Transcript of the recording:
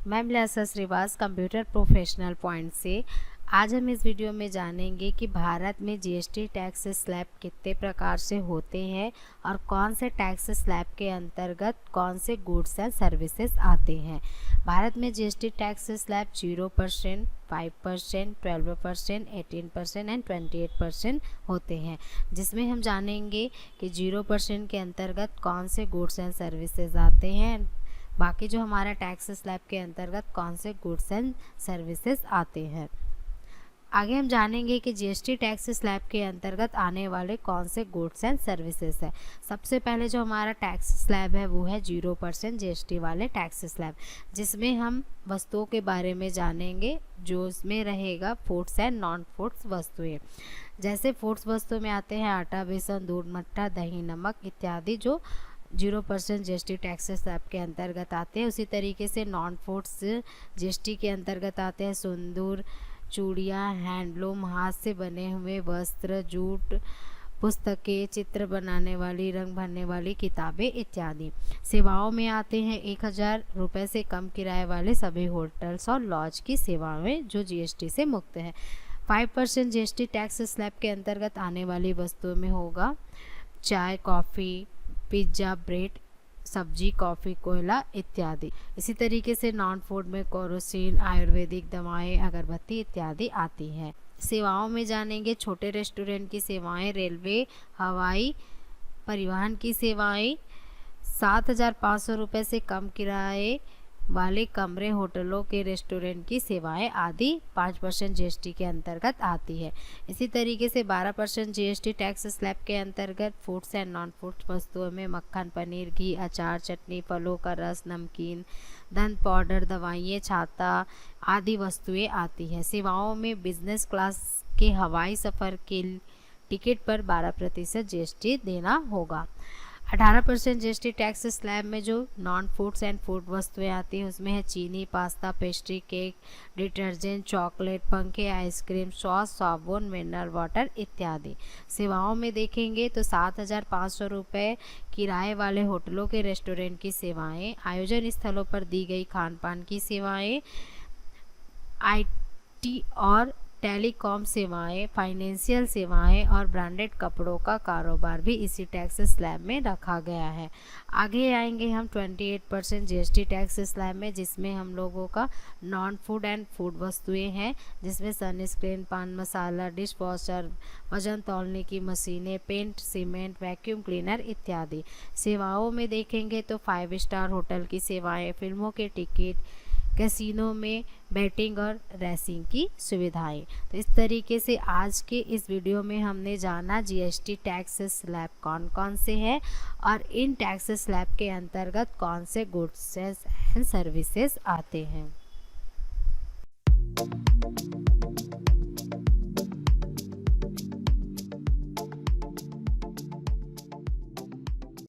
मैं मिलासा Shrivas computer professional point से। आज हम इस वीडियो में जानेंगे कि भारत में जीएसटी टैक्स स्लैब कितने प्रकार से होते हैं और कौन से टैक्स स्लैब के अंतर्गत कौन से गुड्स एंड सर्विसेज आते हैं। भारत में जीएसटी टैक्स स्लैब 0%, 5%, 12%, 18% एंड 28% होते हैं, जिसमें हम जानेंगे कि 0% के अंतर्गत कौन से गुड्स एंड सर्विसेज आते हैं, बाकी जो हमारा टैक्स स्लैब के अंतर्गत कौन से गुड्स एंड सर्विसेज आते हैं। आगे हम जानेंगे कि जीएसटी टैक्स स्लैब के अंतर्गत आने वाले कौन से गुड्स एंड सर्विसेज है। सबसे पहले जो हमारा टैक्स स्लैब है वो है 0% जीएसटी वाले टैक्स स्लैब, जिसमें हम वस्तुओं के बारे में जानेंगे जो इसमें रहेगा फूड्स एंड नॉन फूड्स वस्तुएं। जैसे फूड्स वस्तु में आते हैं आटा, बेसन, दूध, मट्ठा, दही, नमक इत्यादि जो 0% जीएसटी टैक्स स्लैब के अंतर्गत आते हैं। उसी तरीके से नॉन फूड्स जीएसटी के अंतर्गत आते हैं सिंदूर, चूड़ियाँ, हैंडलूम, हाथ से बने हुए वस्त्र, जूट, पुस्तकें, चित्र बनाने वाली, रंग भरने वाली किताबें इत्यादि। सेवाओं में आते हैं 1000 रुपये से कम किराए वाले सभी होटल्स और लॉज की सेवाएं जो जीएसटी से मुक्त हैं। 5% जीएसटी टैक्स स्लैब के अंतर्गत आने वाली वस्तुओं में होगा चाय, कॉफ़ी, पिज्ज़ा, ब्रेड, सब्जी, कॉफ़ी, कोयला इत्यादि। इसी तरीके से नॉन फूड में केरोसिन, आयुर्वेदिक दवाएं, अगरबत्ती इत्यादि आती हैं। सेवाओं में जानेंगे छोटे रेस्टोरेंट की सेवाएं, रेलवे, हवाई परिवहन की सेवाएं, 7500 रुपये से कम किराए वाले कमरे, होटलों के रेस्टोरेंट की सेवाएं आदि 5% जीएसटी के अंतर्गत आती है। इसी तरीके से 12% जीएसटी टैक्स स्लैब के अंतर्गत फूड्स एंड नॉन फूड्स वस्तुओं में मक्खन, पनीर, घी, अचार, चटनी, फलों का रस, नमकीन, दंत पाउडर, दवाइयाँ, छाता आदि वस्तुएं आती हैं। सेवाओं में बिजनेस क्लास के हवाई सफ़र के टिकट पर 12% जीएसटी देना होगा। 18% जीएसटी टैक्स स्लैब में जो नॉन फूड्स एंड फूड वस्तुएं आती हैं उसमें है चीनी, pasta, pastry, cake, detergent, chocolate, पंखे, आइसक्रीम, सॉस, साबुन, मिनरल वाटर इत्यादि। सेवाओं में देखेंगे तो 7500 रुपये किराए वाले होटलों के रेस्टोरेंट की सेवाएं, आयोजन स्थलों पर दी गई खान पान की सेवाएं, आईटी और टेलीकॉम सेवाएं, फाइनेंशियल सेवाएं और ब्रांडेड कपड़ों का कारोबार भी इसी टैक्स स्लैब में रखा गया है। आगे आएंगे हम 28% जीएसटी टैक्स स्लैब में, जिसमें हम लोगों का नॉन फूड एंड फूड वस्तुएं हैं, जिसमें सनस्क्रीन, पान मसाला, डिश वॉशर, वजन तौलने की मशीनें, पेंट, सीमेंट, वैक्यूम क्लीनर इत्यादि। सेवाओं में देखेंगे तो 5 स्टार होटल की सेवाएँ, फिल्मों के टिकट, कैसीनो में बैटिंग और रेसिंग की सुविधाएं। तो इस तरीके से आज के इस वीडियो में हमने जाना जीएसटी टैक्स स्लैब कौन कौन से हैं और इन टैक्स स्लैब के अंतर्गत कौन से गुड्स एंड सर्विसेज आते हैं।